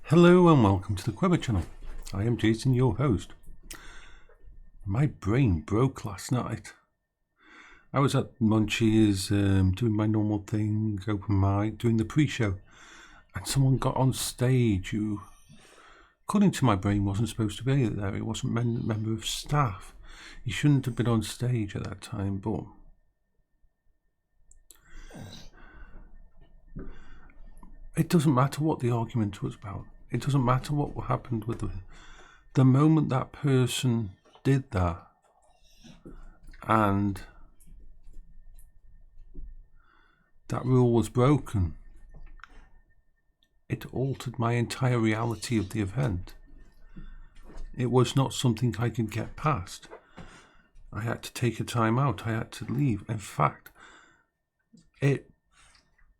Hello and welcome to the Queber channel. I am Jason, your host. My brain broke last night. I was at Munchies doing my normal thing, open mic, doing the pre-show, and someone got on stage who, according to my brain, wasn't supposed to be there. He wasn't a member of staff. He shouldn't have been on stage at that time, but it doesn't matter what the argument was about. It doesn't matter what happened with the moment that person did that, and that rule was broken. It altered my entire reality of the event. It was not something I could get past. I had to take a time out. I had to leave. In fact, it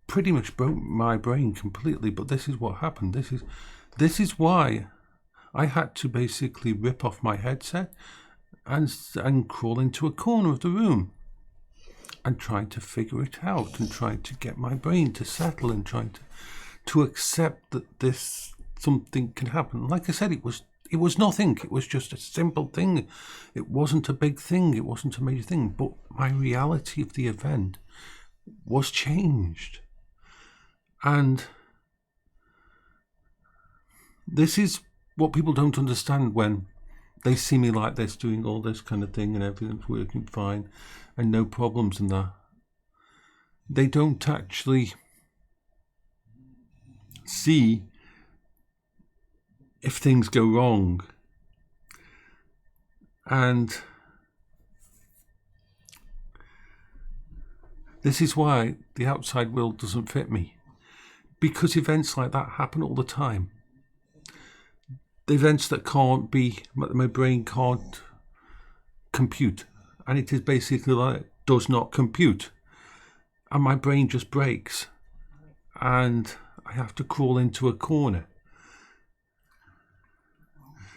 pretty much broke my brain completely. But this is what happened. This is why I had to basically rip off my headset and crawl into a corner of the room and try to figure it out and try to get my brain to settle and try to accept that this something can happen. Like I said, it was nothing. It was just a simple thing. It wasn't a big thing. It wasn't a major thing. But my reality of the event was changed. And this is what people don't understand when they see me like this, doing all this kind of thing and everything's working fine and no problems and that. They don't actually see if things go wrong. And this is why the outside world doesn't fit me. Because events like that happen all the time. The events that can't be, my brain can't compute. And it is basically like, does not compute. And my brain just breaks. And I have to crawl into a corner.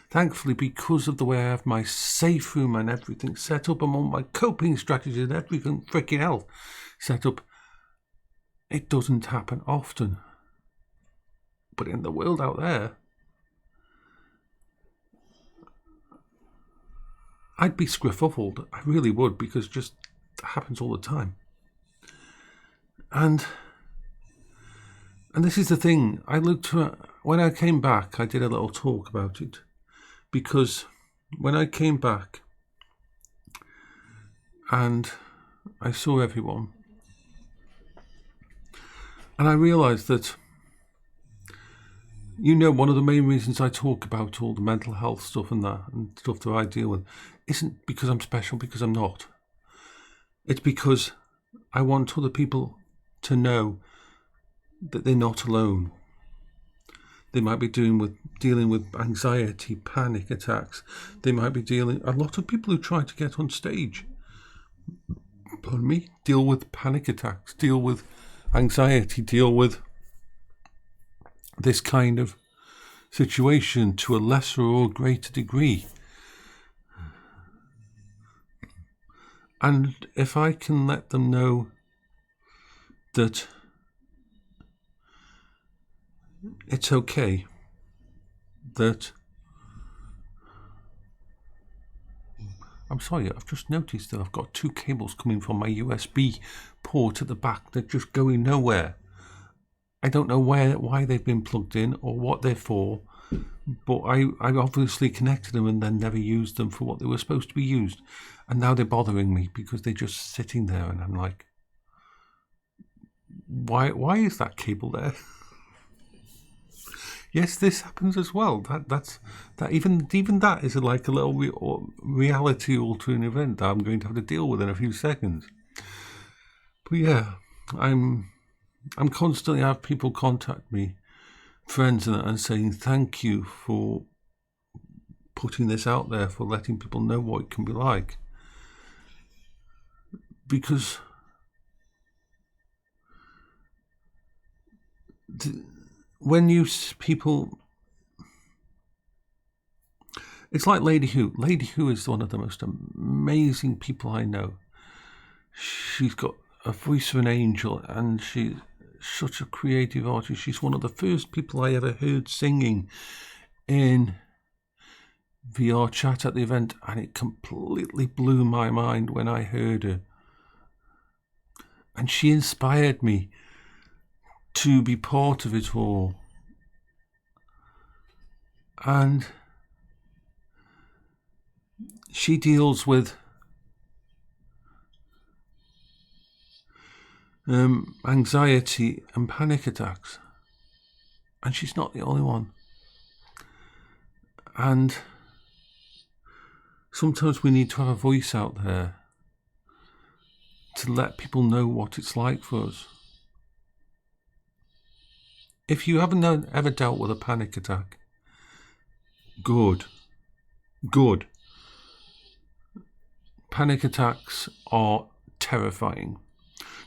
Thankfully, because of the way I have my safe room and everything set up, and all my coping strategies and everything freaking else set up, it doesn't happen often. But in the world out there, I'd be scriffled. I really would, because it just happens all the time. And this is the thing. When I came back, I did a little talk about it. Because when I came back and I saw everyone, and I realised that, one of the main reasons I talk about all the mental health stuff and stuff that I deal with isn't because I'm special, because I'm not. It's because I want other people to know that they're not alone. They might be dealing with anxiety, panic attacks. They might be a lot of people who try to get on stage, deal with panic attacks, deal with anxiety, deal with this kind of situation to a lesser or greater degree. And if I can let them know that it's okay, that I'm sorry, I've just noticed that I've got two cables coming from my USB port at the back. They're just going nowhere. I don't know why they've been plugged in or what they're for, but I obviously connected them and then never used them for what they were supposed to be used. And now they're bothering me because they're just sitting there, and I'm like, why is that cable there? Yes, this happens as well. Even that is like a little reality altering event that I'm going to have to deal with in a few seconds. But yeah, I'm constantly have people contact me, friends and saying thank you for putting this out there, for letting people know what it can be like. Because when people, it's like Lady Who. Lady Who is one of the most amazing people I know. She's got a voice of an angel, and such a creative artist. She's one of the first people I ever heard singing in VRchat at the event, and it completely blew my mind when I heard her. And she inspired me to be part of it all. And she deals with anxiety and panic attacks. And she's not the only one. And sometimes we need to have a voice out there to let people know what it's like for us. If you haven't ever dealt with a panic attack, good. Panic attacks are terrifying.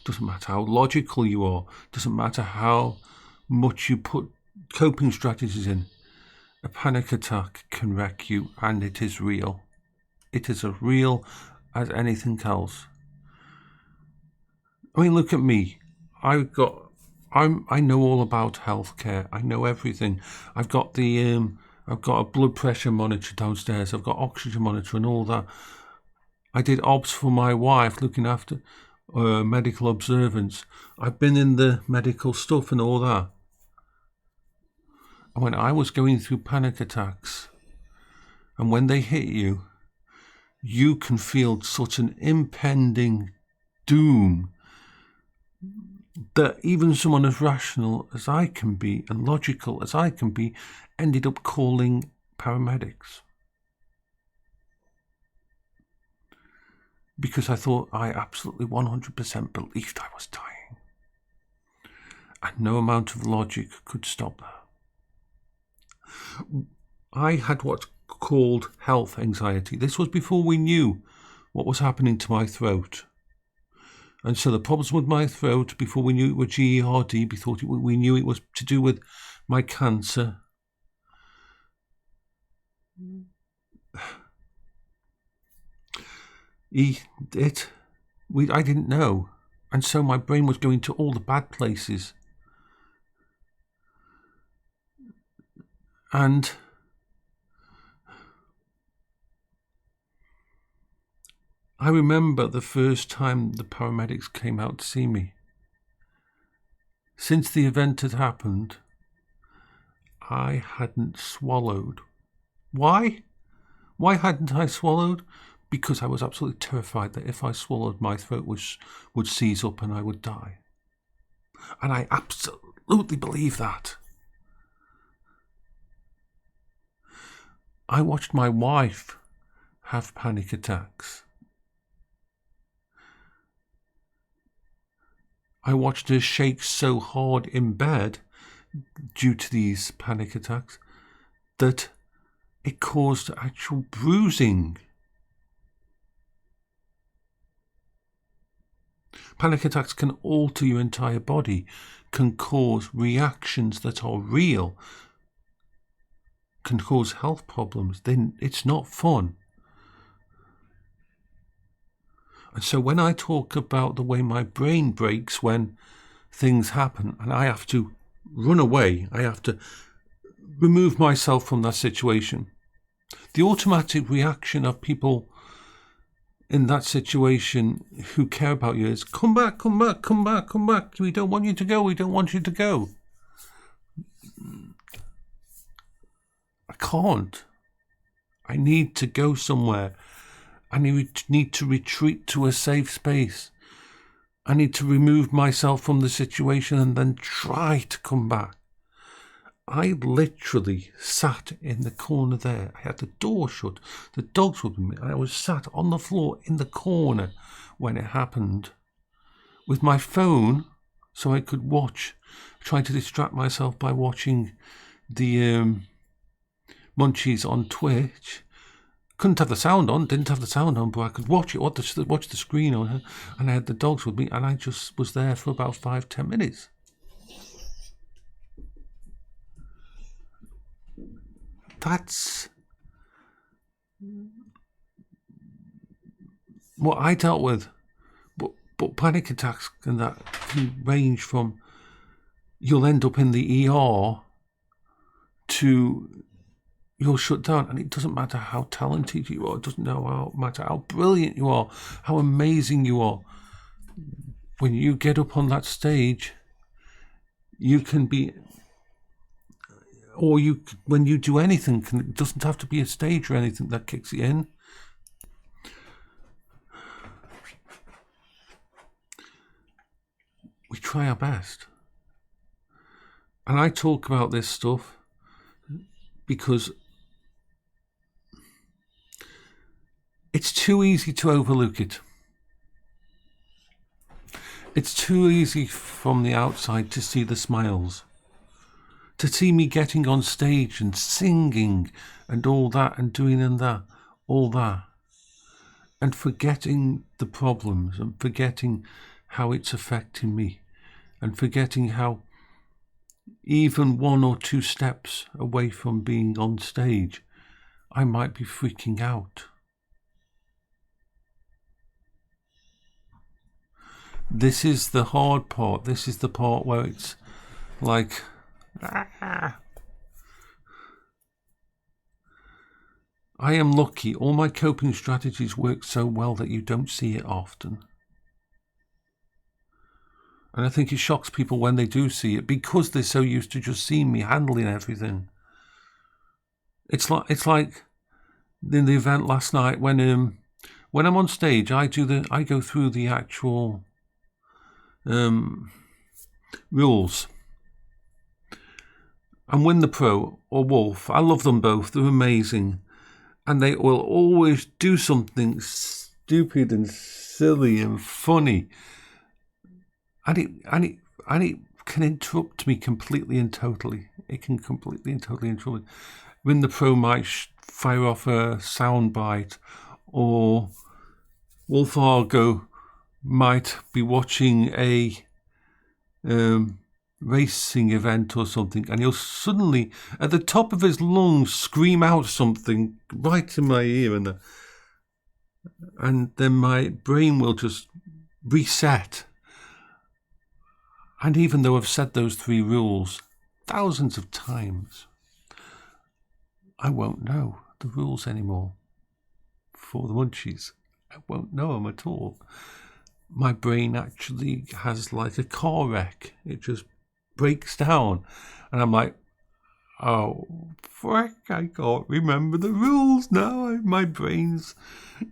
Doesn't matter how logical you are, doesn't matter how much you put coping strategies in. A panic attack can wreck you, and it is real. It is as real as anything else. I mean, look at me. I know all about healthcare. I know everything. I've got a blood pressure monitor downstairs. I've got oxygen monitor and all that. I did obs for my wife, looking after medical observance. I've been in the medical stuff and all that. And when I was going through panic attacks, and when they hit you, you can feel such an impending doom that even someone as rational as I can be and logical as I can be ended up calling paramedics. Because I thought I absolutely 100% believed I was dying. And no amount of logic could stop that. I had what's called health anxiety. This was before we knew what was happening to my throat. And so the problems with my throat, before we knew it were GERD, we knew it was to do with my cancer. I didn't know. And so my brain was going to all the bad places. And I remember the first time the paramedics came out to see me. Since the event had happened, I hadn't swallowed. Why? Why hadn't I swallowed? Because I was absolutely terrified that if I swallowed, my throat would seize up and I would die. And I absolutely believe that. I watched my wife have panic attacks. I watched her shake so hard in bed due to these panic attacks that it caused actual bruising. Panic attacks can alter your entire body, can cause reactions that are real, can cause health problems. Then it's not fun. And so when I talk about the way my brain breaks when things happen and I have to run away, I have to remove myself from that situation, the automatic reaction of people in that situation who care about you is, come back, come back, come back, come back. We don't want you to go. We don't want you to go. I can't. I need to go somewhere. I need to retreat to a safe space. I need to remove myself from the situation and then try to come back. I literally sat in the corner there. I had the door shut. The dogs were with me. I was sat on the floor in the corner when it happened with my phone so I could watch, trying to distract myself by watching the Munchies on Twitch. Couldn't have the sound on, didn't have the sound on, but I could watch it, watch the screen on her, and I had the dogs with me, and I just was there for about 5-10 minutes. That's what I dealt with. But panic attacks and that can range from you'll end up in the ER you'll shut down. And it doesn't matter how talented you are. It doesn't matter how brilliant you are, how amazing you are. When you get up on that stage, you can be, when you do anything, it doesn't have to be a stage or anything that kicks you in. We try our best. And I talk about this stuff because it's too easy to overlook it. It's too easy from the outside to see the smiles, to see me getting on stage and singing and all that and doing all that, and forgetting the problems and forgetting how it's affecting me, and forgetting how even 1 or 2 steps away from being on stage, I might be freaking out. This is the hard part. This is the part where it's like, I am lucky. All my coping strategies work so well that you don't see it often. And I think it shocks people when they do see it, because they're so used to just seeing me handling everything. It's like in the event last night when I'm on stage, I go through the actual rules. And Win the Pro or Wolf, I love them both. They're amazing, and they will always do something stupid and silly and funny. And it can interrupt me completely and totally. It can completely and totally interrupt me. When the Pro might fire off a soundbite, or Wolf Argo might be watching a racing event or something, and he'll suddenly, at the top of his lungs, scream out something right in my ear, and then my brain will just reset. And even though I've said those 3 rules thousands of times, I won't know the rules anymore for the Munchies. I won't know them at all. My brain actually has like a car wreck. It just breaks down. And I'm like, oh, frick, I can't remember the rules now. My brain's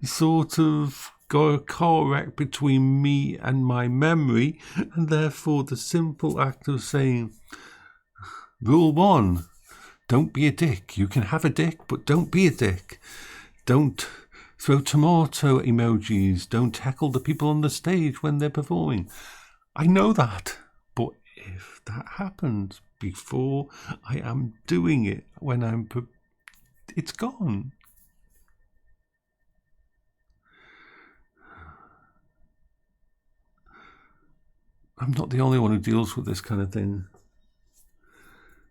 sort of got a car wreck between me and my memory, and therefore the simple act of saying, rule 1, don't be a dick. You can have a dick, but don't be a dick. Don't throw tomato emojis. Don't heckle the people on the stage when they're performing. I know that, but if that happens before I am doing it, it's gone. I'm not the only one who deals with this kind of thing.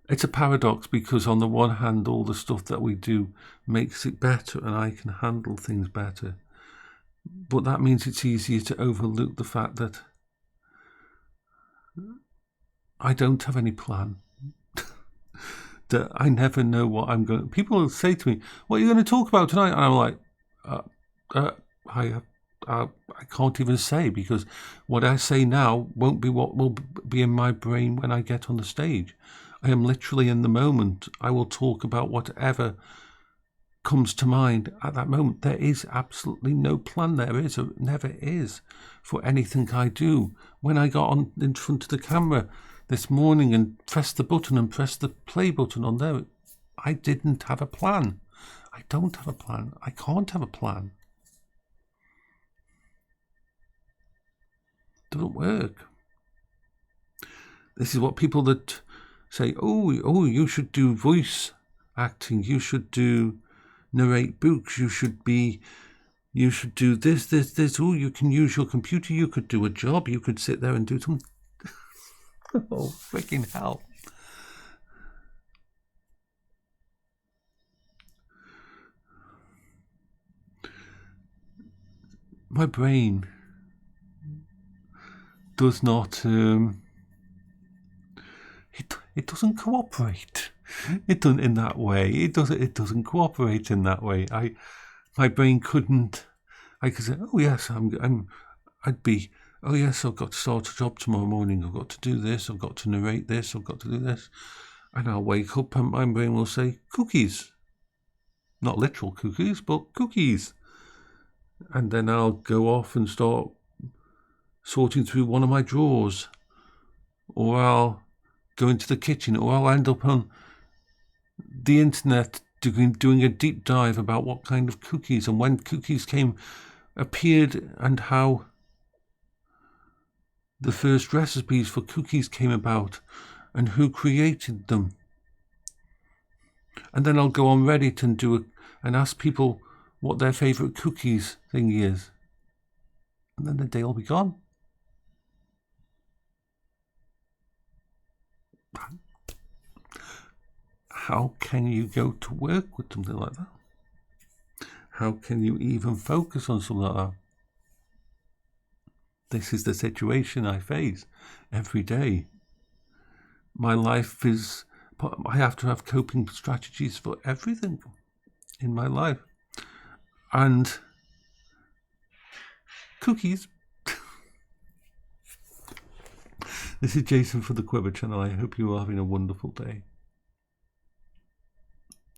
It's a paradox, because on the one hand, all the stuff that we do makes it better and I can handle things better. But that means it's easier to overlook the fact that I don't have any plan. That I never know what I'm going to... People will say to me, what are you going to talk about tonight? And I'm like, I can't even say, because what I say now won't be what will be in my brain when I get on the stage. I am literally in the moment. I will talk about whatever comes to mind at that moment. There is absolutely no plan. Never is for anything I do. When I got on in front of the camera this morning and pressed the button and pressed the play button on there, I didn't have a plan. I don't have a plan. I can't have a plan. It doesn't work. This is what people that say, oh, you should do voice acting, you should narrate books, you should do this. Oh, you can use your computer, you could do a job, you could sit there and do something. Oh, freaking hell. My brain does not it doesn't cooperate. It doesn't in that way. It doesn't cooperate in that way. My brain couldn't. I could say, oh yes, I'd be, oh yes, I've got to start a job tomorrow morning. I've got to do this. I've got to narrate this. I've got to do this. And I'll wake up and my brain will say, cookies. Not literal cookies, but cookies. And then I'll go off and start sorting through one of my drawers. Or I'll go into the kitchen, or I'll end up on the internet doing a deep dive about what kind of cookies and when cookies appeared and how the first recipes for cookies came about and who created them. And then I'll go on Reddit and ask people what their favourite cookies thing is. And then the day will be gone. How can you go to work with something like that? How can you even focus on something like that? This is the situation I face every day. My life is, I have to have coping strategies for everything in my life. And cookies. This is Jason for the Quiver channel. I hope you are having a wonderful day.